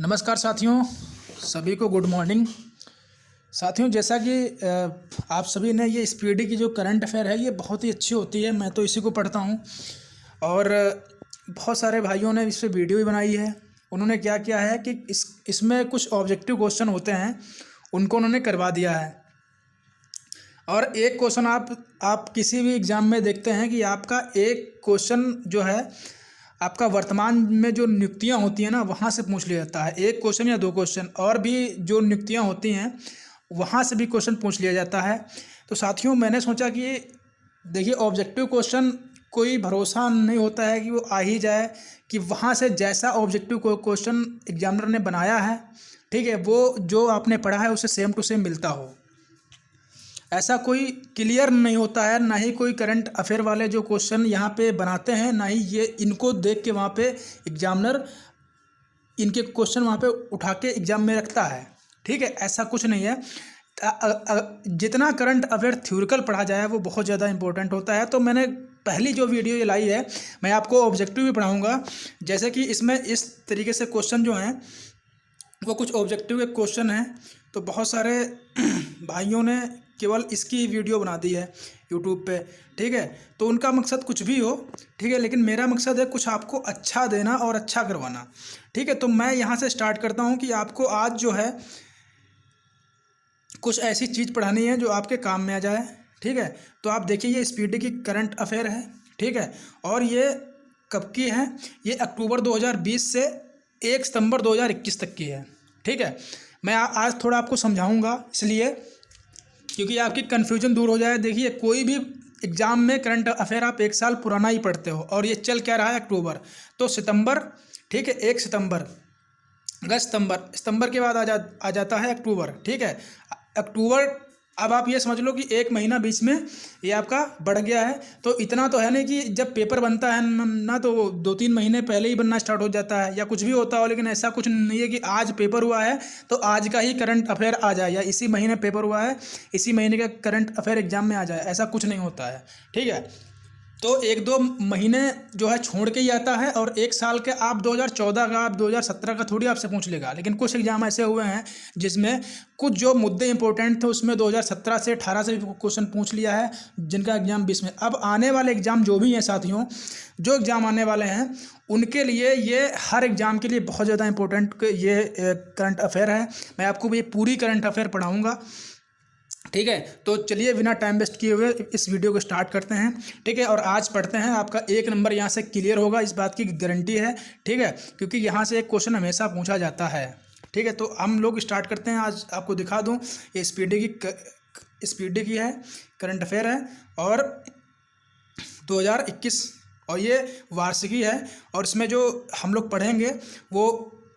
नमस्कार साथियों, सभी को गुड मॉर्निंग। साथियों, जैसा कि आप सभी ने ये स्पीडी की जो करंट अफेयर है ये बहुत ही अच्छी होती है। मैं तो इसी को पढ़ता हूँ और बहुत सारे भाइयों ने इस पर वीडियो भी बनाई है। उन्होंने क्या किया है कि इसमें कुछ ऑब्जेक्टिव क्वेश्चन होते हैं, उनको उन्होंने करवा दिया है। और एक क्वेश्चन आप किसी भी एग्ज़ाम में देखते हैं कि आपका एक क्वेश्चन जो है आपका वर्तमान में जो नियुक्तियां होती हैं ना, वहाँ से पूछ लिया जाता है। एक क्वेश्चन या दो क्वेश्चन, और भी जो नियुक्तियां होती हैं वहाँ से भी क्वेश्चन पूछ लिया जाता है। तो साथियों, मैंने सोचा कि देखिए, ऑब्जेक्टिव क्वेश्चन कोई भरोसा नहीं होता है कि वो आ ही जाए, कि वहाँ से जैसा ऑब्जेक्टिव क्वेश्चन एग्जामिनर ने बनाया है, ठीक है, वो जो आपने पढ़ा है उससे सेम टू सेम मिलता हो। ऐसा कोई क्लियर नहीं होता है, ना ही कोई करंट अफेयर वाले जो क्वेश्चन यहाँ पे बनाते हैं, ना ही ये इनको देख के वहाँ पे एग्जामिनर इनके क्वेश्चन वहाँ पे उठा के एग्जाम में रखता है। ठीक है, ऐसा कुछ नहीं है। जितना करंट अफेयर थ्योरिकल पढ़ा जाए वो बहुत ज़्यादा इंपॉर्टेंट होता है। तो मैंने पहली जो वीडियो ये लाई है, मैं आपको ऑब्जेक्टिव भी पढ़ाऊँगा। जैसे कि इसमें इस तरीके से क्वेश्चन जो हैं वो कुछ ऑब्जेक्टिव के क्वेश्चन हैं। तो बहुत सारे भाइयों ने केवल इसकी वीडियो बना दी है यूट्यूब पे, ठीक है। तो उनका मकसद कुछ भी हो, ठीक है, लेकिन मेरा मकसद है कुछ आपको अच्छा देना और अच्छा करवाना, ठीक है। तो मैं यहाँ से स्टार्ट करता हूँ कि आपको आज जो है कुछ ऐसी चीज़ पढ़ानी है जो आपके काम में आ जाए, ठीक है। तो आप देखिए, ये स्पीडी की करंट अफेयर है, ठीक है, और ये कब की है? ये अक्टूबर 2020 से 1 सितंबर 2021 तक की है, ठीक है। मैं आज थोड़ा आपको समझाऊंगा, इसलिए क्योंकि आपकी कन्फ्यूजन दूर हो जाए। देखिए, कोई भी एग्ज़ाम में करंट अफेयर आप 1 साल पुराना ही पढ़ते हो, और ये चल क्या रहा है? अक्टूबर, तो सितंबर, ठीक है, 1 सितंबर, अगस्त, सितंबर के बाद आ जाता है अक्टूबर, ठीक है। अक्टूबर, अब आप ये समझ लो कि 1 महीना बीच में ये आपका बढ़ गया है। तो इतना तो है नहीं कि जब पेपर बनता है ना तो 2-3 महीने पहले ही बनना स्टार्ट हो जाता है या कुछ भी होता हो, लेकिन ऐसा कुछ नहीं है कि आज पेपर हुआ है तो आज का ही करंट अफेयर आ जाए, या इसी महीने पेपर हुआ है इसी महीने का करंट अफेयर एग्जाम में आ जाए, ऐसा कुछ नहीं होता है, ठीक है। तो 1-2 महीने जो है छोड़ के ही आता है, और 1 साल के आप 2014 का, आप 2017 का थोड़ी आपसे पूछ लेगा। लेकिन कुछ एग्जाम ऐसे हुए हैं जिसमें कुछ जो मुद्दे इंपॉर्टेंट थे उसमें 2017 से 18 से भी क्वेश्चन पूछ लिया है, जिनका एग्जाम 20 में। अब आने वाले एग्जाम जो भी हैं साथियों, जो एग्जाम आने वाले हैं उनके लिए ये हर एग्जाम के लिए बहुत ज़्यादा इंपॉर्टेंट ये करंट अफेयर है। मैं आपको ये पूरी करंट अफेयर पढ़ाऊँगा, ठीक है। तो चलिए, बिना टाइम वेस्ट किए हुए इस वीडियो को स्टार्ट करते हैं, ठीक है। और आज पढ़ते हैं, आपका 1 नंबर यहाँ से क्लियर होगा, इस बात की गारंटी है, ठीक है, क्योंकि यहाँ से एक क्वेश्चन हमेशा पूछा जाता है, ठीक है। तो हम लोग स्टार्ट करते हैं। आज आपको दिखा दूँ, ये स्पीडी की है, करंट अफेयर है, और 2021, और ये वार्षिकी है। और इसमें जो हम लोग पढ़ेंगे वो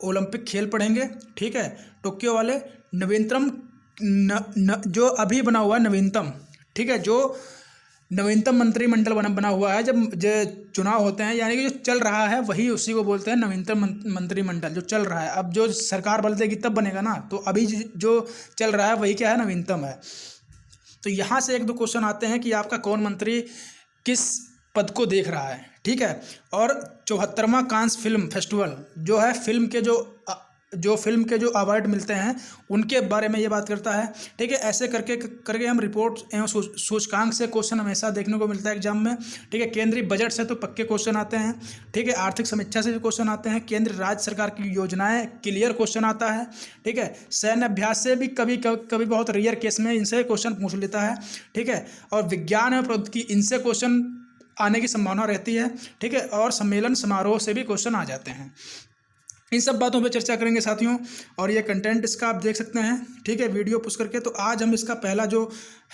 ओलंपिक खेल पढ़ेंगे, ठीक है, टोक्यो वाले, नवीनतम जो अभी बना हुआ है नवीनतम, ठीक है, जो नवीनतम मंत्रिमंडल बना हुआ है, जब जो चुनाव होते हैं, यानी कि जो चल रहा है वही उसी को बोलते हैं नवीनतम मंत्रिमंडल, जो चल रहा है। अब जो सरकार बदलेगी तब बनेगा ना, तो अभी जो चल रहा है वही क्या है? नवीनतम है। तो यहाँ से 1-2 क्वेश्चन आते हैं कि आपका कौन मंत्री किस पद को देख रहा है, ठीक है। और 74वां कांस फिल्म फेस्टिवल जो है, फिल्म के जो अवार्ड मिलते हैं उनके बारे में ये बात करता है, ठीक है। ऐसे करके हम रिपोर्ट एवं सूचकांक से क्वेश्चन हमेशा देखने को मिलता है एग्जाम में, ठीक है। केंद्रीय बजट से तो पक्के क्वेश्चन आते हैं, ठीक है। आर्थिक समीक्षा से भी क्वेश्चन आते हैं। केंद्र राज्य सरकार की योजनाएं क्लियर क्वेश्चन आता है, ठीक है। सैन्य अभ्यास से भी कभी बहुत रेयर केस में इनसे क्वेश्चन पूछ लेता है, ठीक है। और विज्ञान एवं प्रौद्योगिकी, इनसे क्वेश्चन आने की संभावना रहती है, ठीक है। और सम्मेलन समारोह से भी क्वेश्चन आ जाते हैं। इन सब बातों पे चर्चा करेंगे साथियों, और ये कंटेंट इसका आप देख सकते हैं, ठीक है, वीडियो पुश करके। तो आज हम इसका पहला जो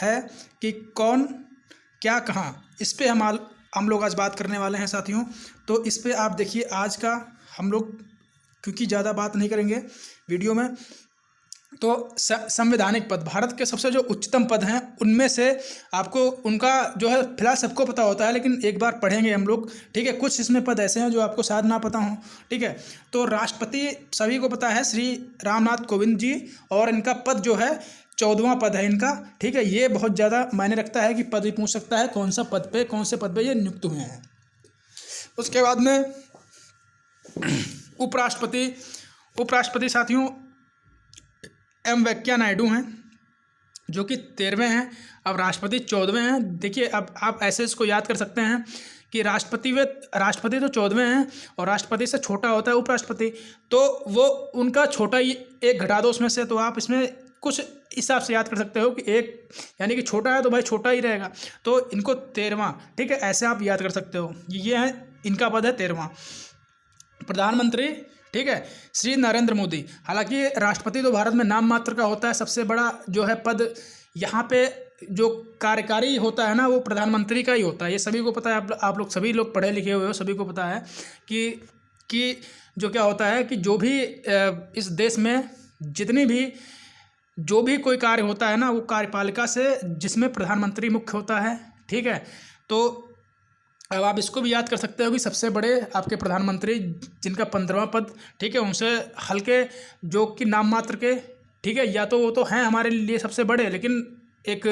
है कि कौन क्या कहाँ, इस पे हम लोग आज बात करने वाले हैं साथियों। तो इस पे आप देखिए, आज का हम लोग क्योंकि ज़्यादा बात नहीं करेंगे वीडियो में, तो संवैधानिक पद, भारत के सबसे जो उच्चतम पद हैं उनमें से आपको उनका जो है फिलहाल सबको पता होता है, लेकिन एक बार पढ़ेंगे हम लोग, ठीक है। कुछ इसमें पद ऐसे हैं जो आपको शायद ना पता हों, ठीक है। तो राष्ट्रपति सभी को पता है, श्री रामनाथ कोविंद जी, और इनका पद जो है 14वां पद है इनका, ठीक है। ये बहुत ज़्यादा मायने रखता है कि पद भी पूछ सकता है, कौन से पद पे ये नियुक्त हुए हैं। उसके बाद में उपराष्ट्रपति उपराष्ट्रपति साथियों एम वेंकैया नायडू हैं, जो कि 13वें हैं। अब राष्ट्रपति 14वें हैं। देखिए, अब आप ऐसे इसको याद कर सकते हैं कि राष्ट्रपति तो 14वें हैं और राष्ट्रपति से छोटा होता है उपराष्ट्रपति, तो वो उनका छोटा ही एक घटा दो उसमें से, तो आप इसमें कुछ हिसाब से याद कर सकते हो कि एक यानी कि छोटा है तो भाई छोटा ही रहेगा, तो इनको 13वां, ठीक है, ऐसे आप याद कर सकते हो। ये है इनका पद है 13वां। प्रधानमंत्री, ठीक है, श्री नरेंद्र मोदी। हालांकि राष्ट्रपति तो भारत में नाम मात्र का होता है, सबसे बड़ा जो है पद यहाँ पे जो कार्यकारी होता है ना, वो प्रधानमंत्री का ही होता है। ये सभी को पता है, आप लोग सभी लोग पढ़े लिखे हुए हो, सभी को पता है कि जो क्या होता है कि जो भी इस देश में जितनी भी जो भी कोई कार्य होता है ना, वो कार्यपालिका से, जिसमें प्रधानमंत्री मुख्य होता है, ठीक है। तो अब आप इसको भी याद कर सकते हो कि सबसे बड़े आपके प्रधानमंत्री जिनका 15वां पद, ठीक है, उनसे हल्के जो कि नाम मात्र के, ठीक है, या तो वो तो हैं हमारे लिए सबसे बड़े, लेकिन एक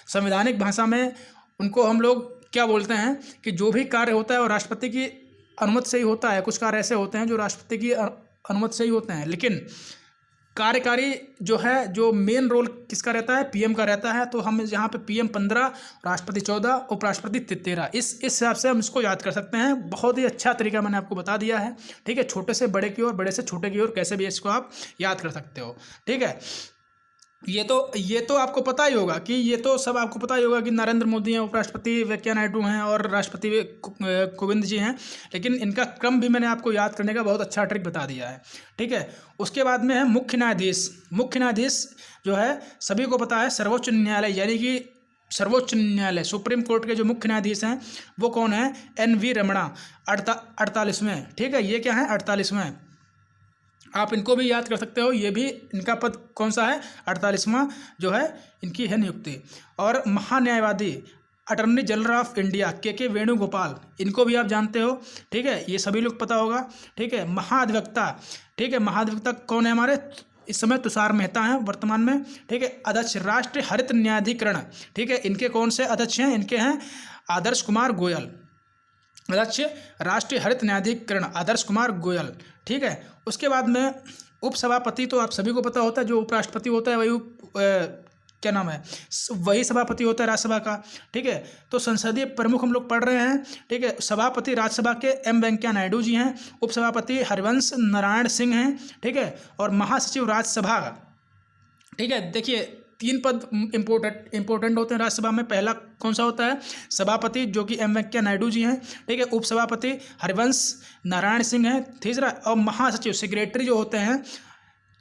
संवैधानिक भाषा में उनको हम लोग क्या बोलते हैं कि जो भी कार्य होता है वो राष्ट्रपति की अनुमति से ही होता है। कुछ कार्य ऐसे होते हैं जो राष्ट्रपति की अनुमति से ही होते हैं, लेकिन कार्यकारी जो है, जो मेन रोल किसका रहता है, पीएम का रहता है। तो हम यहाँ पे पीएम 15, राष्ट्रपति 14, उपराष्ट्रपति 13, इस हिसाब से हम इसको याद कर सकते हैं। बहुत ही अच्छा तरीका मैंने आपको बता दिया है, ठीक है। छोटे से बड़े की ओर, बड़े से छोटे की ओर कैसे भी इसको आप याद कर सकते हो, ठीक है। ये तो आपको पता ही होगा कि ये तो सब आपको पता ही होगा कि नरेंद्र मोदी हैं, उपराष्ट्रपति वेंकैया नायडू हैं और राष्ट्रपति कोविंद जी हैं, लेकिन इनका क्रम भी मैंने आपको याद करने का बहुत अच्छा ट्रिक बता दिया है, ठीक है। उसके बाद में है मुख्य न्यायाधीश। मुख्य न्यायाधीश जो है सभी को पता है, सर्वोच्च न्यायालय यानी कि सर्वोच्च न्यायालय, सुप्रीम कोर्ट के जो मुख्य न्यायाधीश हैं वो कौन है, NV रमणा, 48वें, ठीक है। ये क्या है, 48वें। आप इनको भी याद कर सकते हो, ये भी इनका पद कौन सा है, 48वां जो है इनकी है नियुक्ति। और महान्यायवादी, अटर्नी जनरल ऑफ इंडिया के वेणुगोपाल, इनको भी आप जानते हो, ठीक है, ये सभी लोग पता होगा, ठीक है। महाधिवक्ता, ठीक है, महाधिवक्ता कौन है हमारे, इस समय तुषार मेहता हैं वर्तमान में, ठीक है। अध्यक्ष राष्ट्रीय हरित न्यायाधिकरण, ठीक है, इनके कौन से अध्यक्ष हैं, इनके हैं आदर्श कुमार गोयल। अध्यक्ष राष्ट्रीय हरित न्यायाधिकरण आदर्श कुमार गोयल, ठीक है। उसके बाद में उपसभापति, तो आप सभी को पता होता है, जो उपराष्ट्रपति होता है वही क्या नाम है, वही सभापति होता है राज्यसभा का, ठीक है। तो संसदीय प्रमुख हम लोग पढ़ रहे हैं, ठीक है। सभापति राज्यसभा के एम वेंकैया नायडू जी हैं, उपसभापति हरिवंश नारायण सिंह हैं, ठीक है। और महासचिव राज्यसभा, ठीक है। देखिए 3 पद इंपॉर्टेंट होते हैं राज्यसभा में। पहला कौन सा होता है, सभापति जो कि एम वेंकैया नायडू जी हैं, ठीक है। उपसभापति हरिवंश नारायण सिंह हैं, तीसरा। और महासचिव सेक्रेटरी जो होते हैं,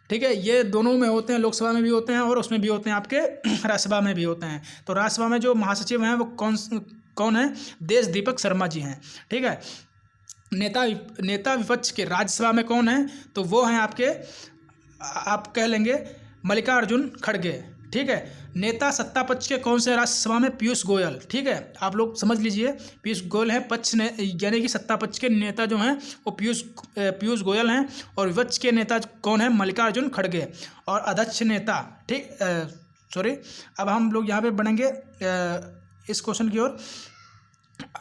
ठीक है, ये दोनों में होते हैं, लोकसभा में भी होते हैं और उसमें भी होते हैं, आपके राज्यसभा में भी होते हैं। तो राज्यसभा में जो महासचिव हैं वो कौन है, देश दीपक शर्मा जी हैं, ठीक है। नेता विपक्ष के राज्यसभा में कौन है, तो वो हैं आपके, आप कह लेंगे मल्लिकार्जुन खड़गे, ठीक है। नेता सत्ता पक्ष के कौन से राज्यसभा में, पीयूष गोयल, ठीक है। आप लोग समझ लीजिए, पीयूष गोयल है पक्ष ने, यानी कि सत्ता पक्ष के नेता जो हैं वो पीयूष गोयल हैं, और विपक्ष के नेता कौन है, मल्लिकार्जुन खड़गे। और अध्यक्ष नेता, ठीक, सॉरी, अब हम लोग यहाँ पे बढ़ेंगे इस क्वेश्चन की ओर।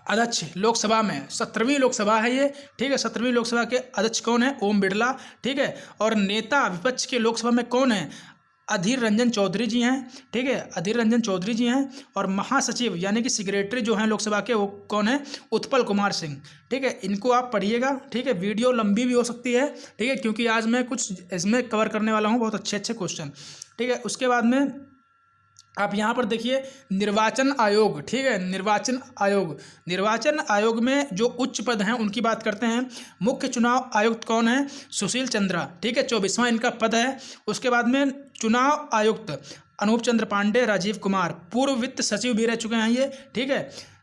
अध्यक्ष लोकसभा में 17वीं लोकसभा है ये, ठीक है। 17वीं लोकसभा के अध्यक्ष कौन है, ओम बिरला, ठीक है। और नेता विपक्ष के लोकसभा में कौन है, अधीर रंजन चौधरी जी हैं, ठीक है, अधीर रंजन चौधरी जी हैं। और महासचिव यानी कि सेक्रेटरी जो हैं लोकसभा के, वो कौन है, उत्पल कुमार सिंह, ठीक है। इनको आप पढ़िएगा, ठीक है। वीडियो लंबी भी हो सकती है, ठीक है, क्योंकि आज मैं कुछ इसमें कवर करने वाला हूँ, बहुत अच्छे क्वेश्चन, ठीक है। उसके बाद में आप यहाँ पर देखिए निर्वाचन आयोग, ठीक है। निर्वाचन आयोग में जो उच्च पद हैं उनकी बात करते हैं। मुख्य चुनाव आयुक्त कौन है, सुशील चंद्रा, ठीक है, 24वां इनका पद है। उसके बाद में चुनाव आयुक्त अनूप चंद्र पांडे, राजीव कुमार, पूर्व वित्त सचिव भी रह चुके हैं ये, ठीक है।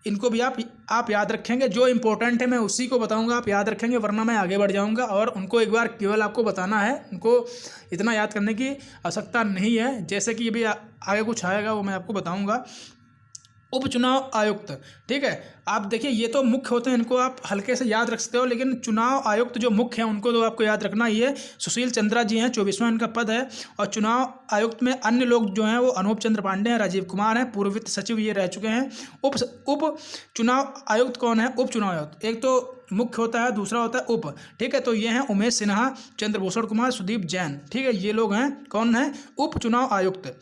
इनको भी आप याद रखेंगे, जो इंपॉर्टेंट है मैं उसी को बताऊंगा, आप याद रखेंगे, वरना मैं आगे बढ़ जाऊंगा और उनको एक बार केवल आपको बताना है, उनको इतना याद करने की आवश्यकता नहीं है। जैसे कि ये भी आगे कुछ आएगा वो मैं आपको बताऊंगा। उपचुनाव आयुक्त, ठीक है। आप देखिए ये तो मुख्य होते हैं, इनको आप हल्के से याद रख सकते हो, लेकिन चुनाव आयुक्त जो मुख्य हैं उनको तो आपको याद रखना ही है। सुशील चंद्रा जी हैं, 24वां इनका पद है। और चुनाव आयुक्त में अन्य लोग जो हैं वो अनूप चंद्र पांडे हैं, राजीव कुमार हैं, पूर्व वित्त सचिव ये रह चुके हैं। उप चुनाव आयुक्त कौन है? उप चुनाव आयुक्त, एक तो मुख्य होता है, दूसरा होता है उप, ठीक है। तो ये हैं उमेश सिन्हा, चंद्रभूषण कुमार, सुदीप जैन, ठीक है। ये लोग हैं, कौन है? उप चुनाव आयुक्त।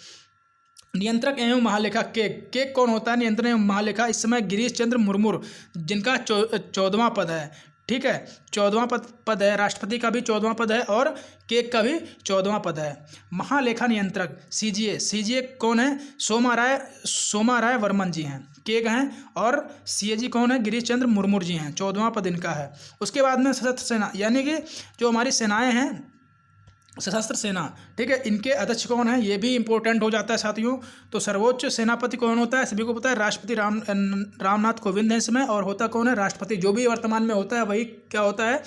नियंत्रक एवं महालेखा केक कौन होता है? नियंत्रण एवं महालेखा इस समय गिरीश चंद्र मुर्मू, जिनका 14वां पद है, ठीक है। 14वां पद है, राष्ट्रपति का भी 14वां पद है और केक का भी 14वां पद है। महालेखा नियंत्रक सीजीए कौन है? सोमा राय वर्मन जी हैं, केक हैं। और सीएजी कौन है? गिरीश चंद्र मुर्मू जी हैं, 14वां पद इनका है। उसके बाद में सशस्त्र सेना, यानी कि जो हमारी सेनाएं हैं, सशस्त्र सेना, ठीक है, इनके अध्यक्ष कौन है? ये भी इंपॉर्टेंट हो जाता है साथियों। तो सर्वोच्च सेनापति कौन होता है? सभी को पता है, राष्ट्रपति रामनाथ कोविंद है इसमें। और होता कौन है? राष्ट्रपति। जो भी वर्तमान में होता है वही क्या होता है?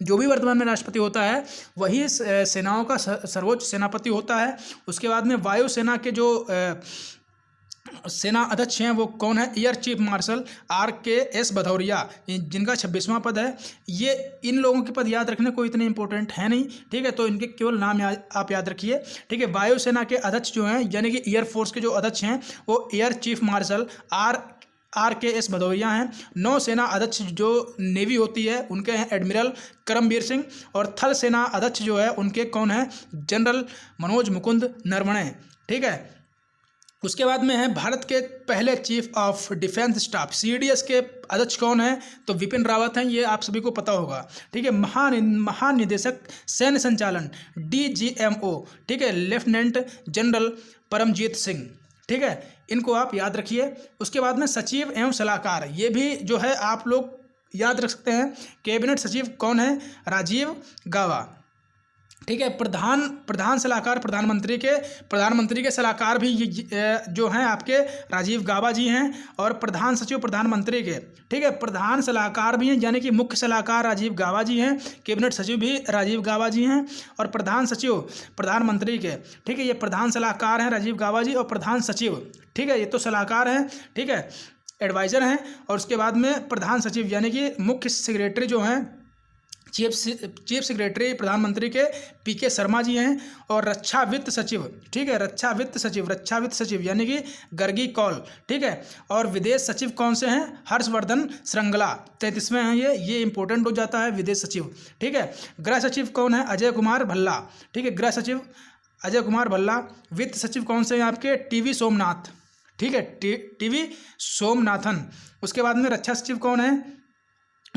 जो भी वर्तमान में राष्ट्रपति होता है वही सेनाओं का सर्वोच्च सेनापति होता है। उसके बाद में वायुसेना के जो सेना अध्यक्ष हैं वो कौन है? Air chief marshal RKS Bhadauria, जिनका 26वां पद है। ये इन लोगों के पद याद रखने को इतने इंपॉर्टेंट है नहीं, ठीक है। तो इनके केवल नाम आप याद रखिए, ठीक है। वायुसेना के अध्यक्ष जो हैं, यानी कि एयरफोर्स के जो अध्यक्ष हैं, वो air chief marshal RKS Bhadauria हैं। नौसेना अध्यक्ष जो नेवी होती है उनके हैं एडमिरल करमबीर सिंह। और थल सेना अध्यक्ष जो है उनके कौन है? जनरल मनोज मुकुंद नरवणे, ठीक है। उसके बाद में है भारत के पहले chief of defence staff CDS के अध्यक्ष कौन है? तो विपिन रावत हैं, ये आप सभी को पता होगा, ठीक है। महानिदेशक सैन्य संचालन DGMO, ठीक है, लेफ्टिनेंट जनरल परमजीत सिंह, ठीक है। इनको आप याद रखिए। उसके बाद में सचिव एवं सलाहकार, ये भी जो है आप लोग याद रख सकते हैं। कैबिनेट सचिव कौन है? राजीव गाबा, ठीक है। प्रधान सलाहकार प्रधानमंत्री के सलाहकार भी जो हैं आपके राजीव गाबा जी हैं। और प्रधान सचिव प्रधानमंत्री के, ठीक है, प्रधान सलाहकार भी हैं, यानी कि मुख्य सलाहकार राजीव गाबा जी हैं। कैबिनेट सचिव भी राजीव गाबा जी हैं। और प्रधान सचिव प्रधानमंत्री के, ठीक है, ये प्रधान सलाहकार हैं राजीव गाबा जी। और प्रधान सचिव, ठीक है, ये तो सलाहकार हैं, ठीक है, एडवाइज़र हैं। और उसके बाद में प्रधान सचिव यानी कि मुख्य सेक्रेटरी जो हैं, चीफ सेक्रेटरी प्रधानमंत्री के PK शर्मा जी हैं। और रक्षा वित्त सचिव, ठीक है, रक्षा वित्त सचिव यानी कि गर्गी कौल, ठीक है। और विदेश सचिव कौन से हैं? हर्षवर्धन श्रृंगला, 33वें हैं ये इंपॉर्टेंट हो जाता है विदेश सचिव, ठीक है। गृह सचिव कौन है? अजय कुमार भल्ला, ठीक है, गृह सचिव अजय कुमार भल्ला। वित्त सचिव कौन से हैं आपके? TV सोमनाथ, ठीक है, TV सोमनाथन। उसके बाद में रक्षा सचिव कौन है?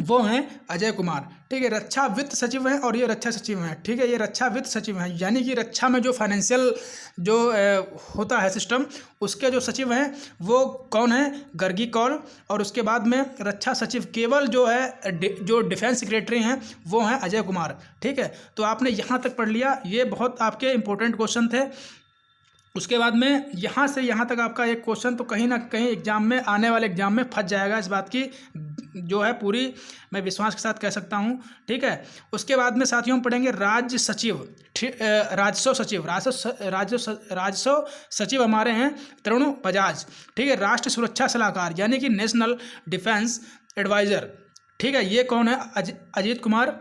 वो हैं अजय कुमार, ठीक है। रक्षा वित्त सचिव हैं और ये रक्षा सचिव हैं, ठीक है, ये रक्षा वित्त सचिव हैं, यानी कि रक्षा में जो फाइनेंशियल जो होता है सिस्टम, उसके जो सचिव हैं वो कौन है? गर्गी कौल। और उसके बाद में रक्षा सचिव केवल जो है जो डिफेंस सेक्रेटरी हैं वो हैं अजय कुमार, ठीक है। तो आपने यहाँ तक पढ़ लिया, ये बहुत आपके इंपॉर्टेंट क्वेश्चन थे। उसके बाद में यहाँ से यहाँ तक आपका एक क्वेश्चन तो कहीं ना कहीं एग्जाम में, आने वाले एग्जाम में फंस जाएगा, इस बात की जो है पूरी मैं विश्वास के साथ कह सकता हूँ, ठीक है। उसके बाद में साथियों हम पढ़ेंगे राज्य सचिव, राजस्व सचिव हमारे हैं तरुण बजाज, ठीक है। राष्ट्रीय सुरक्षा सलाहकार यानी कि नेशनल डिफेंस एडवाइज़र, ठीक है, ये कौन है? अजीत कुमार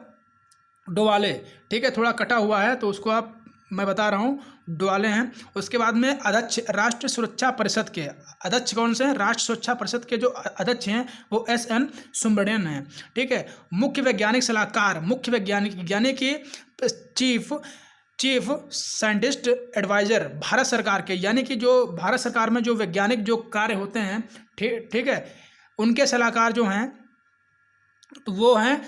डोवाले, ठीक है, थोड़ा कटा हुआ है तो उसको आप मैं बता रहा हूँ, डोवाले हैं। उसके बाद में अध्यक्ष राष्ट्रीय सुरक्षा परिषद के अध्यक्ष कौन से हैं? राष्ट्रीय सुरक्षा परिषद के जो अध्यक्ष हैं वो SN सुब्रमण्यन हैं, ठीक है। मुख्य वैज्ञानिक सलाहकार, मुख्य वैज्ञानिक यानी कि चीफ साइंटिस्ट एडवाइज़र भारत सरकार के, यानी कि जो भारत सरकार में जो वैज्ञानिक जो कार्य होते हैं, ठीक है, उनके सलाहकार जो हैं तो वो हैं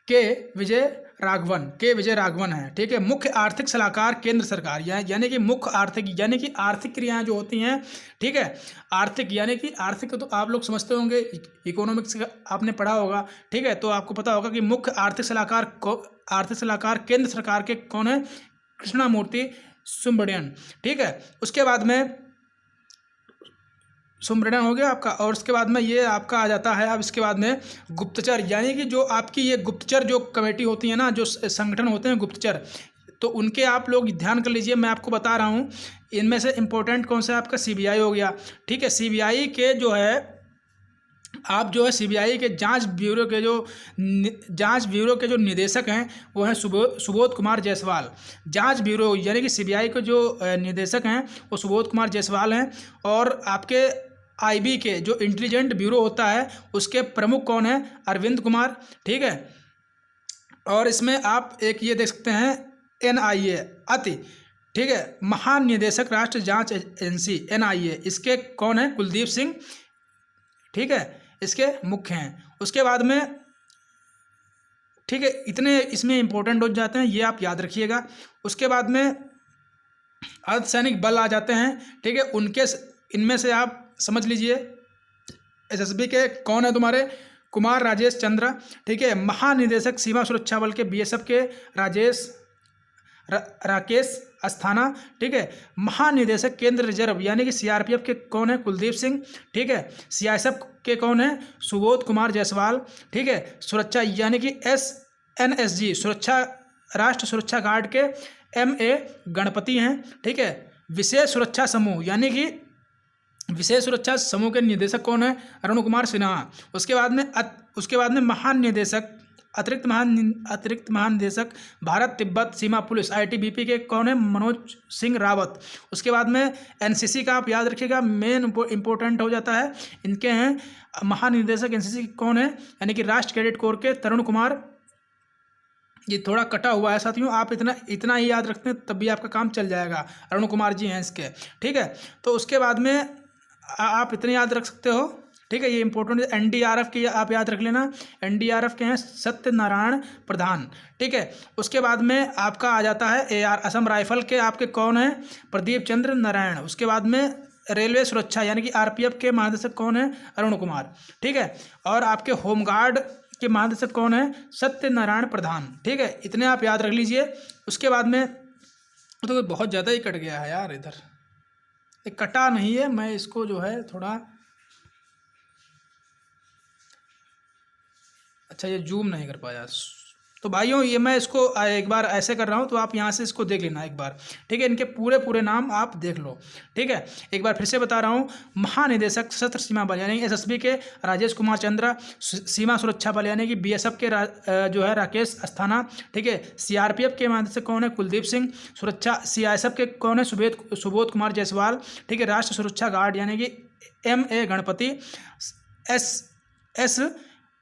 के विजय राघवन है, ठीक है। मुख्य आर्थिक सलाहकार केंद्र सरकार, यानी कि मुख्य आर्थिक यानी कि आर्थिक क्रियाएं जो होती हैं, ठीक है। आर्थिक यानी कि आर्थिक तो आप लोग समझते होंगे, इकोनॉमिक्स आपने पढ़ा होगा, ठीक है। तो आपको पता होगा कि मुख्य आर्थिक सलाहकार केंद्र सरकार के कौन है? कृष्णामूर्ति सुब्रमण्यन, ठीक है। उसके बाद में सुब्रमण्यन हो गया आपका। और उसके बाद में ये आपका आ जाता है अब इसके बाद में गुप्तचर, यानी कि जो आपकी ये गुप्तचर जो कमेटी होती है ना, जो संगठन होते हैं गुप्तचर, तो उनके आप लोग ध्यान कर लीजिए, मैं आपको बता रहा हूँ। इनमें से इम्पोर्टेंट कौन सा है आपका, सीबीआई हो गया, ठीक है। सीबीआई के जो है आप जो है सीबीआई के जांच ब्यूरो के जो निदेशक हैं वो हैं सुबोध कुमार जायसवाल। जांच ब्यूरो यानी कि सीबीआई के जो निदेशक हैं वो सुबोध कुमार जायसवाल हैं। और आपके आईबी के जो इंटेलिजेंट ब्यूरो होता है उसके प्रमुख कौन है, अरविंद कुमार, ठीक है। और इसमें आप एक ये देख सकते हैं एनआईए अति, ठीक है, महानिदेशक राष्ट्र जांच एजेंसी एनआईए, इसके कौन है, कुलदीप सिंह, ठीक है, इसके मुख्य हैं। उसके बाद में, ठीक है, इतने इसमें इंपॉर्टेंट हो जाते हैं, ये आप याद रखिएगा। उसके बाद में अर्धसैनिक बल आ जाते हैं, ठीक है। उनके इनमें से आप समझ लीजिए एसएसबी के कौन है तुम्हारे, कुमार राजेश चंद्र, ठीक है। महानिदेशक सीमा सुरक्षा बल के बीएसएफ के राकेश अस्थाना, ठीक है। महानिदेशक केंद्र रिजर्व यानी कि सीआरपीएफ के कौन है, कुलदीप सिंह, ठीक है। सीआईएसएफ के कौन है, सुबोध कुमार जायसवाल, ठीक है। सुरक्षा यानी कि एसएनएसजी सुरक्षा राष्ट्र सुरक्षा गार्ड के एमए गणपति हैं, ठीक है। विशेष सुरक्षा समूह यानी कि विशेष सुरक्षा समूह के निदेशक कौन है, अरुण कुमार सिन्हा। उसके बाद में महानिदेशक अतिरिक्त महानिदेशक भारत तिब्बत सीमा पुलिस आईटीबीपी के कौन है, मनोज सिंह रावत। उसके बाद में एनसीसी का आप याद रखिएगा, मेन इंपॉर्टेंट हो जाता है, इनके हैं महानिदेशक एनसीसी कौन है, यानी कि राष्ट्र कैडेट कोर के तरुण कुमार। ये थोड़ा कटा हुआ है साथियों, आप इतना ही याद रखते हैं तब भी आपका काम चल जाएगा, अरुण कुमार जी हैं इसके, ठीक है। तो उसके बाद में आप इतने याद रख सकते हो, ठीक है। ये इंपॉर्टेंट एनडीआरएफ की आप याद रख लेना, एनडीआरएफ के हैं सत्यनारायण प्रधान, ठीक है। उसके बाद में आपका आ जाता है एआर असम राइफल के आपके कौन है, प्रदीप चंद्र नारायण। उसके बाद में रेलवे सुरक्षा यानी कि आरपीएफ के महानिदेशक कौन है, अरुण कुमार, ठीक है। और आपके होमगार्ड के महानिदेशक कौन है, सत्यनारायण प्रधान, ठीक है। इतने आप याद रख लीजिए। उसके बाद में तो बहुत ज़्यादा ही कट गया है यार, इधर कटा नहीं है, मैं इसको जो है थोड़ा, अच्छा ये जूम नहीं कर पाया। तो भाइयों ये मैं इसको एक बार ऐसे कर रहा हूँ, तो आप यहाँ से इसको देख लेना एक बार, ठीक है। इनके पूरे नाम आप देख लो, ठीक है। एक बार फिर से बता रहा हूँ, महानिदेशक सशस्त्र सीमा बल यानी एसएसबी के राजेश कुमार चंद्रा, सीमा सुरक्षा बल यानी कि बीएसएफ के जो है राकेश अस्थाना, ठीक है। सीआरपीएफ के महानिदेशक कौन है, कुलदीप सिंह, सुरक्षा सीआईएसएफ के कौन है, सुबोध कुमार जायसवाल, ठीक है। राष्ट्र सुरक्षा गार्ड यानी कि एमए गणपति, एस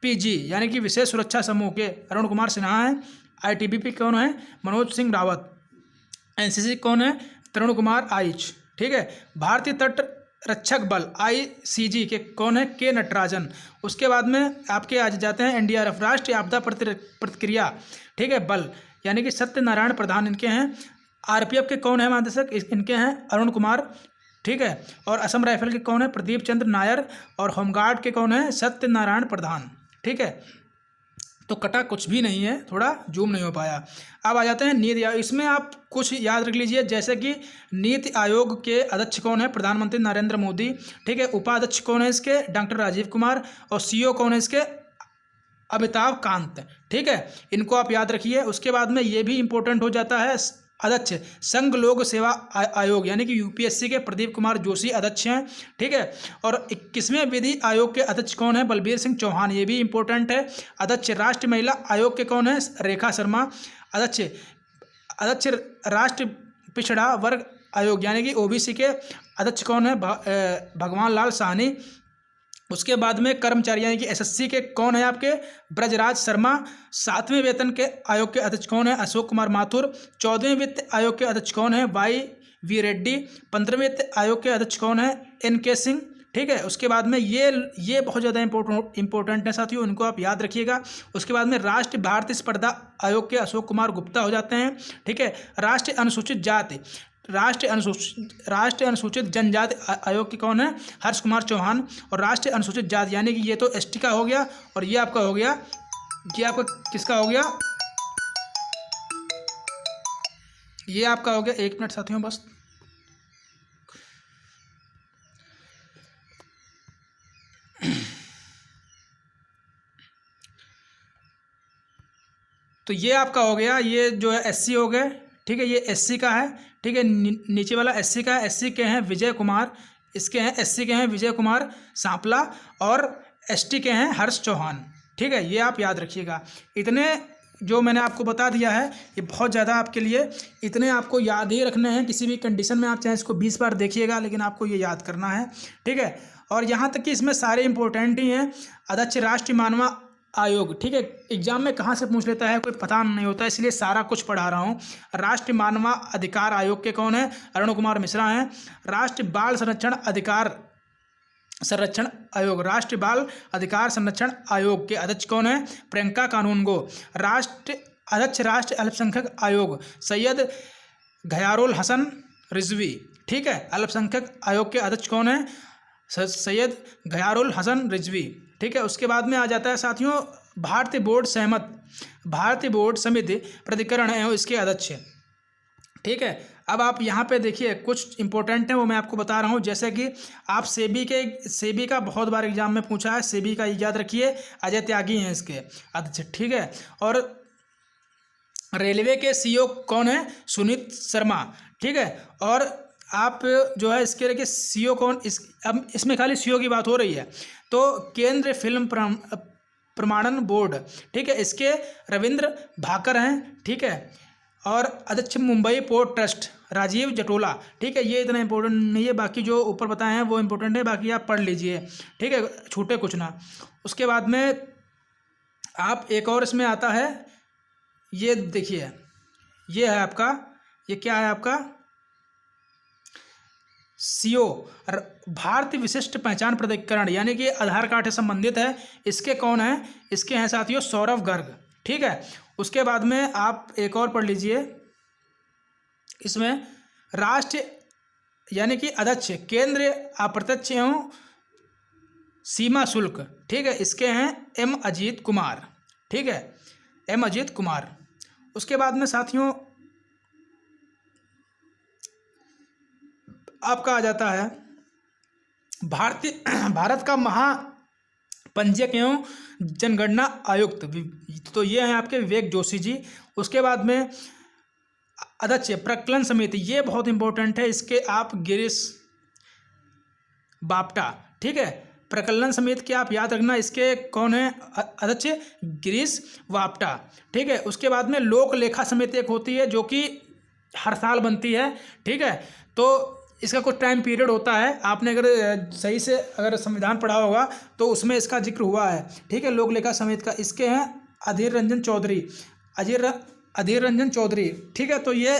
पीजी यानी कि विशेष सुरक्षा समूह के अरुण कुमार सिन्हा हैं। आईटीबीपी कौन है, मनोज सिंह रावत। एनसीसी कौन है, तरुण कुमार आइच, ठीक है। भारतीय तट रक्षक बल आईसीजी के कौन है, के नटराजन। उसके बाद में आपके आ जाते हैं एनडीआरएफ राष्ट्रीय आपदा प्रतिक्रिया, ठीक है, बल यानी कि सत्यनारायण प्रधान इनके हैं। आरपीएफ के कौन है महानिदेशक, इनके हैं अरुण कुमार, ठीक है। और असम राइफल के कौन है, प्रदीप चंद्र नायर। और होमगार्ड के कौन है, सत्यनारायण प्रधान, ठीक है। तो कटा कुछ भी नहीं है, थोड़ा जूम नहीं हो पाया। अब आ जाते हैं नीति आयोग, इसमें आप कुछ याद रख लीजिए, जैसे कि नीति आयोग के अध्यक्ष कौन है, प्रधानमंत्री नरेंद्र मोदी, ठीक है। उपाध्यक्ष कौन है इसके, डॉक्टर राजीव कुमार। और सीईओ कौन है इसके, अमिताभ कांत, ठीक है। इनको आप याद रखिए। उसके बाद में ये भी इंपॉर्टेंट हो जाता है, अध्यक्ष संघ लोक सेवा आयोग यानी कि यूपीएससी के प्रदीप कुमार जोशी अध्यक्ष हैं, ठीक है। और 21वें विधि आयोग के अध्यक्ष कौन है, बलबीर सिंह चौहान, ये भी इंपॉर्टेंट है। अध्यक्ष राष्ट्रीय महिला आयोग के कौन है, रेखा शर्मा। अध्यक्ष राष्ट्रीय पिछड़ा वर्ग आयोग यानी कि ओबीसी के अध्यक्ष कौन है, भगवान लाल साहनी। उसके बाद में कर्मचारी यानी कि एसएससी के कौन है आपके, ब्रजराज शर्मा। 7वें वेतन के आयोग के अध्यक्ष कौन है, अशोक कुमार माथुर। 14वें वित्त आयोग के अध्यक्ष कौन है, वाई वी रेड्डी। 15वें वित्त आयोग के अध्यक्ष कौन है, एनके सिंह, ठीक है। उसके बाद में ये बहुत ज़्यादा इंपॉर्टेंट है साथियों, इनको आप याद रखिएगा। उसके बाद में राष्ट्रीय भारतीय स्पर्धा आयोग के अशोक कुमार गुप्ता हो जाते हैं, ठीक है। राष्ट्रीय अनुसूचित जनजाति आयोग के कौन है, हर्ष कुमार चौहान। और राष्ट्रीय अनुसूचित जाति यानी कि ये तो एसटी का हो गया, और ये आपका हो गया, ये आपका किसका हो गया, ये आपका हो गया। 1 मिनट साथियों बस। तो ये आपका हो गया, ये जो है एससी हो गए, ठीक है, ये एससी का है, ठीक है, नीचे वाला एससी का है, एससी के हैं विजय कुमार, इसके हैं एससी के हैं विजय कुमार सांपला, और एसटी के हैं हर्ष चौहान। ठीक है, ये आप याद रखिएगा। इतने जो मैंने आपको बता दिया है ये बहुत ज़्यादा आपके लिए, इतने आपको याद ही रखने हैं। किसी भी कंडीशन में आप चाहे इसको 20 बार देखिएगा, लेकिन आपको ये याद करना है। ठीक है, और यहाँ तक कि इसमें सारे इंपॉर्टेंट ही हैं। अध्यक्ष राष्ट्रीय मानव आयोग, ठीक है, एग्जाम में कहाँ से पूछ लेता है कोई पता नहीं होता, इसलिए सारा कुछ पढ़ा रहा हूँ। राष्ट्रीय मानव अधिकार आयोग के कौन है? अरुण कुमार मिश्रा हैं। राष्ट्रीय बाल संरक्षण आयोग, राष्ट्रीय बाल अधिकार संरक्षण आयोग के अध्यक्ष कौन है? प्रियंका कानूनगो। अध्यक्ष राष्ट्रीय अल्पसंख्यक आयोग, सैयद घयारुल हसन रिजवी। ठीक है, अल्पसंख्यक आयोग के अध्यक्ष कौन है? सैयद घयारुल हसन रिजवी। ठीक है, उसके बाद में आ जाता है साथियों भारतीय बोर्ड समिति प्राधिकरण है इसके अध्यक्ष। ठीक है, अब आप यहाँ पे देखिए कुछ इंपॉर्टेंट है वो मैं आपको बता रहा हूँ। जैसे कि आप सेबी का बहुत बार एग्जाम में पूछा है, सेबी का याद रखिए, अजय त्यागी हैं इसके अध्यक्ष। ठीक है, और रेलवे के सीईओ कौन है? सुनीत शर्मा। ठीक है, और आप जो है इसके लिए सीईओ कौन, अब इसमें खाली सीईओ की बात हो रही है, तो केंद्रीय फिल्म प्रमाणन बोर्ड, ठीक है, इसके रविंद्र भाकर हैं। ठीक है, और अध्यक्ष मुंबई पोर्ट ट्रस्ट राजीव जटोला। ठीक है, ये इतना इंपॉर्टेंट नहीं है, बाकी जो ऊपर बताए हैं वो इंपॉर्टेंट है, बाकी आप पढ़ लीजिए। ठीक है, छूटे कुछ ना। उसके बाद में आप एक और इसमें आता है, ये देखिए, ये है आपका, ये क्या है आपका? सीओ भारतीय विशिष्ट पहचान प्राधिकरण, यानी कि आधार कार्ड से संबंधित है। इसके कौन है? इसके हैं साथियों सौरभ गर्ग। ठीक है, उसके बाद में आप एक और पढ़ लीजिए, इसमें राष्ट्रीय यानी कि अध्यक्ष केंद्रीय अप्रत्यक्ष एवं सीमा शुल्क। ठीक है, इसके हैं एम अजीत कुमार। ठीक है, एम अजीत कुमार। उसके बाद में साथियों आपका आ जाता है भारत का महापंजीयक एवं जनगणना आयुक्त, तो ये हैं आपके विवेक जोशी जी। उसके बाद में अध्यक्ष प्रकलन समिति, ये बहुत इंपॉर्टेंट है, इसके आप गिरीश बापटा। ठीक है, प्रकलन समिति के आप याद रखना, इसके कौन है? अध्यक्ष गिरीश बापटा। ठीक है, उसके बाद में लोक लेखा समिति एक होती है जो कि हर साल बनती है। ठीक है, तो इसका कुछ टाइम पीरियड होता है, आपने अगर सही से अगर संविधान पढ़ा होगा तो उसमें इसका जिक्र हुआ है। ठीक है, लोक लेखा समिति का, इसके हैं अधीर रंजन चौधरी। ठीक है, तो ये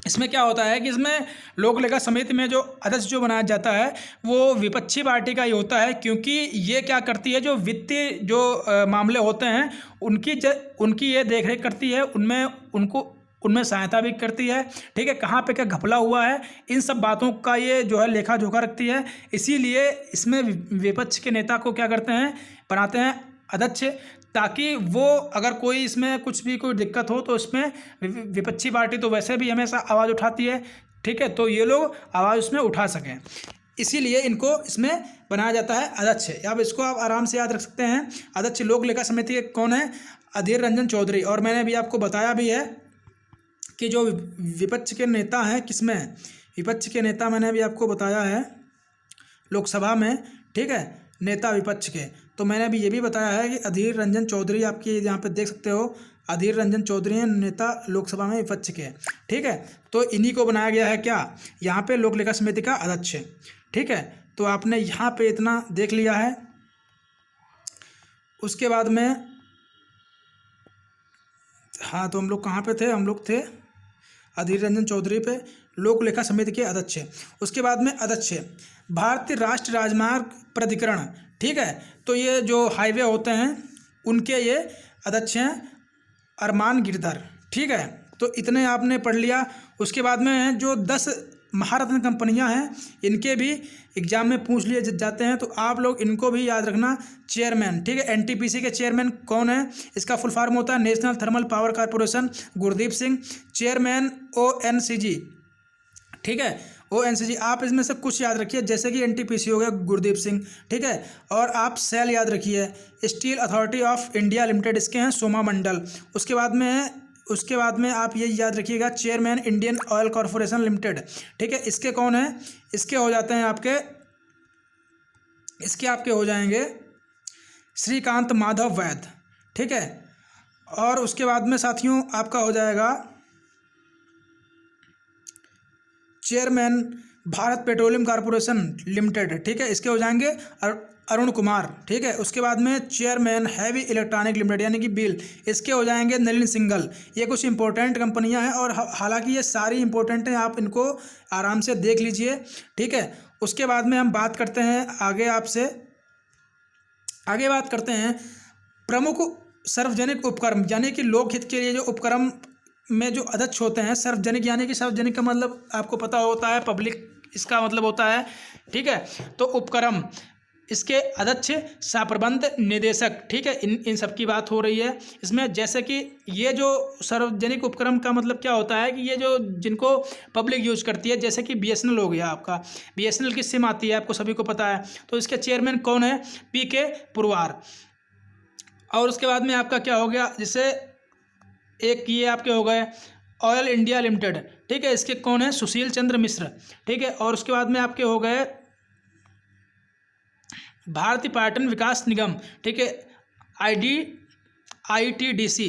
इसमें क्या होता है कि इसमें लोक लेखा समिति में जो अध्यक्ष जो बनाया जाता है वो विपक्षी पार्टी का ही होता है, क्योंकि ये क्या करती है, जो वित्तीय जो मामले होते हैं उनकी ये देखरेख करती है, उनमें सहायता भी करती है। ठीक है, कहाँ पे क्या घपला हुआ है, इन सब बातों का ये जो है लेखा जोखा रखती है। इसीलिए इसमें विपक्ष के नेता को क्या करते हैं, बनाते हैं अध्यक्ष, ताकि वो अगर कोई इसमें कोई दिक्कत हो तो इसमें विपक्षी पार्टी तो वैसे भी हमेशा आवाज़ उठाती है। ठीक है, तो ये लोग आवाज़ उसमें उठा सकें, इसीलिए इनको इसमें बनाया जाता है अध्यक्ष। अब इसको आप आराम से याद रख सकते हैं। अध्यक्ष लोक लेखा समिति के कौन है? अधीर रंजन चौधरी। और मैंने अभी आपको बताया भी है कि जो विपक्ष के नेता हैं, किसमें विपक्ष के नेता मैंने अभी आपको बताया है लोकसभा में। ठीक है, नेता विपक्ष के, तो मैंने अभी ये भी बताया है कि अधीर रंजन चौधरी, आपकी यहाँ पे देख सकते हो, अधीर रंजन चौधरी हैं नेता लोकसभा में विपक्ष के। ठीक है, तो इन्हीं को बनाया गया है क्या, यहाँ पे लोक लेखा समिति का अध्यक्ष। ठीक है, तो आपने यहाँ पे इतना देख लिया है। उसके बाद में हाँ, तो हम लोग कहाँ पे थे? हम लोग थे अधीर रंजन चौधरी पे, लोक लेखा समिति के अध्यक्ष। उसके बाद में अध्यक्ष भारतीय राष्ट्रीय राजमार्ग प्राधिकरण। ठीक है, तो ये जो हाईवे होते हैं उनके ये अध्यक्ष हैं अरमान गिरधर। ठीक है, तो इतने आपने पढ़ लिया। उसके बाद में जो 10 महारत्न कंपनियां हैं इनके भी एग्जाम में पूछ लिए जाते हैं, तो आप लोग इनको भी याद रखना। चेयरमैन, ठीक है, एनटीपीसी के चेयरमैन कौन है? इसका फुल फॉर्म होता है national thermal power corporation, Gurdeep Singh. Chairman ONGC. ठीक है, ओएनजीसी, आप इसमें से कुछ याद रखिए, जैसे कि एनटीपीसी हो गया गुरदीप सिंह। ठीक है, और आप सेल याद रखिए, steel authority of India limited, इसके हैं सोमा मंडल। उसके बाद में उसके बाद में आप ये याद रखिएगा, chairman Indian oil corporation limited, ठीक है, इसके कौन है, इसके हो जाते हैं आपके, इसके आपके हो जाएंगे श्रीकांत माधव वैद्य, ठीक है। और उसके बाद में साथियों आपका हो जाएगा chairman Bharat petroleum corporation limited, ठीक है, इसके हो जाएंगे अरुण कुमार, ठीक है। उसके बाद में चेयरमैन हैवी इलेक्ट्रॉनिक लिमिटेड यानी कि बिल, इसके हो जाएंगे नलिन सिंघल। ये कुछ इंपॉर्टेंट कंपनियां हैं और हालांकि ये सारी इंपॉर्टेंट हैं, आप इनको आराम से देख लीजिए, ठीक है। उसके बाद में हम बात करते हैं आगे बात करते हैं प्रमुख सार्वजनिक उपक्रम, यानी कि लोकहित के लिए जो उपक्रम में जो अध्यक्ष होते हैं, सार्वजनिक यानी कि सार्वजनिक का मतलब आपको पता होता है, पब्लिक इसका मतलब होता है, ठीक है। तो उपक्रम, इसके अध्यक्ष, सह-प्रबंध निदेशक, ठीक है, इन सब की बात हो रही है इसमें। जैसे कि ये जो सार्वजनिक उपक्रम का मतलब क्या होता है कि ये जो जिनको पब्लिक यूज करती है, जैसे कि बीएसएनएल हो गया, आपका बीएसएनएल की सिम आती है, आपको सभी को पता है, तो इसके चेयरमैन कौन है, पीके पुरवार। और उसके बाद में आपका क्या हो गया, जैसे एक ये आपके हो गए ऑयल इंडिया लिमिटेड, ठीक है, इसके कौन है, सुशील चंद्र मिश्र, ठीक है। और उसके बाद में आपके हो गए भारतीय पर्यटन विकास निगम, ठीक है, ITDC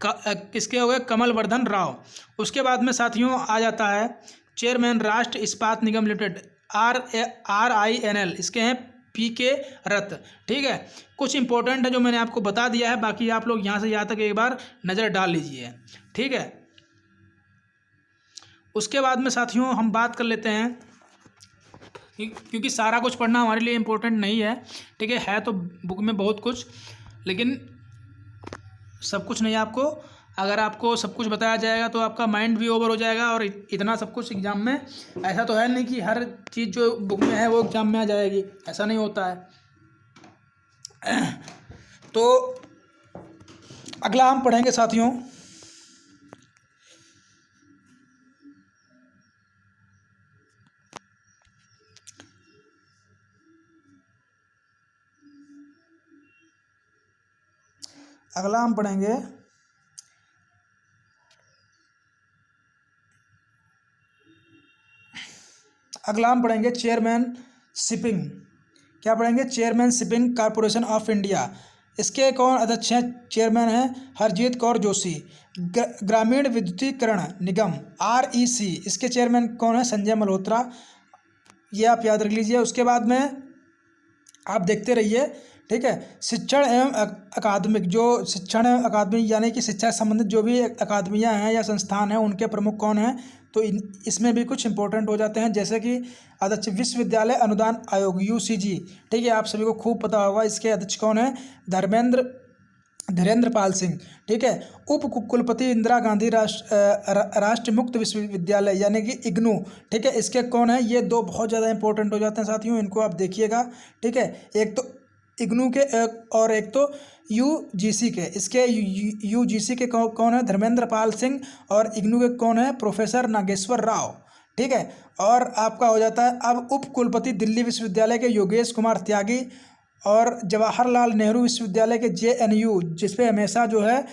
किसके हो गए, कमल वर्धन राव। उसके बाद में साथियों आ जाता है चेयरमैन राष्ट्र इस्पात निगम लिमिटेड, RINL, इसके हैं PK रथ, ठीक है। कुछ इंपॉर्टेंट है जो मैंने आपको बता दिया है, बाकी आप लोग यहाँ से यहाँ तक एक बार नज़र डाल लीजिए, ठीक है। उसके बाद में साथियों हम बात कर लेते हैं, क्योंकि सारा कुछ पढ़ना हमारे लिए इम्पोर्टेंट नहीं है, ठीक है तो बुक में बहुत कुछ, लेकिन सब कुछ नहीं। आपको अगर आपको सब कुछ बताया जाएगा तो आपका माइंड भी ओवर हो जाएगा, और इतना सब कुछ एग्ज़ाम में, ऐसा तो है नहीं कि हर चीज़ जो बुक में है वो एग्ज़ाम में आ जाएगी, ऐसा नहीं होता है। तो अगला हम पढ़ेंगे साथियों अगला हम पढ़ेंगे चेयरमैन शिपिंग। क्या पढ़ेंगे, chairman shipping corporation of India, इसके कौन अध्यक्ष हैं, चेयरमैन हैं हरजीत कौर जोशी। ग्रामीण विद्युतीकरण निगम REC, इसके चेयरमैन कौन है, संजय मल्होत्रा, ये आप याद रख लीजिए। उसके बाद में आप देखते रहिए, ठीक है। शिक्षण एवं अकादमिक, जो शिक्षण एवं अकादमिक यानी कि शिक्षा से संबंधित जो भी अकादमियाँ हैं या संस्थान हैं, उनके प्रमुख कौन हैं, तो इसमें भी कुछ इंपॉर्टेंट हो जाते हैं, जैसे कि अध्यक्ष विश्वविद्यालय अनुदान आयोग UCG, ठीक है, आप सभी को खूब पता होगा, इसके अध्यक्ष कौन है, धीरेन्द्र पाल सिंह, ठीक है। उप कुलपति इंदिरा गांधी राष्ट्र मुक्त विश्वविद्यालय यानी कि IGNOU, ठीक है, इसके कौन है, ये दो बहुत ज़्यादा इंपॉर्टेंट हो जाते हैं साथियों, इनको आप देखिएगा, ठीक है। एक तो IGNOU के और एक तो UGC के, इसके UGC के कौन है, धर्मेंद्र पाल सिंह, और IGNOU के कौन है, प्रोफेसर नागेश्वर राव, ठीक है। और आपका हो जाता है अब उप कुलपति दिल्ली विश्वविद्यालय के योगेश कुमार त्यागी, और जवाहरलाल नेहरू विश्वविद्यालय के JNU, जिसपे हमेशा जो है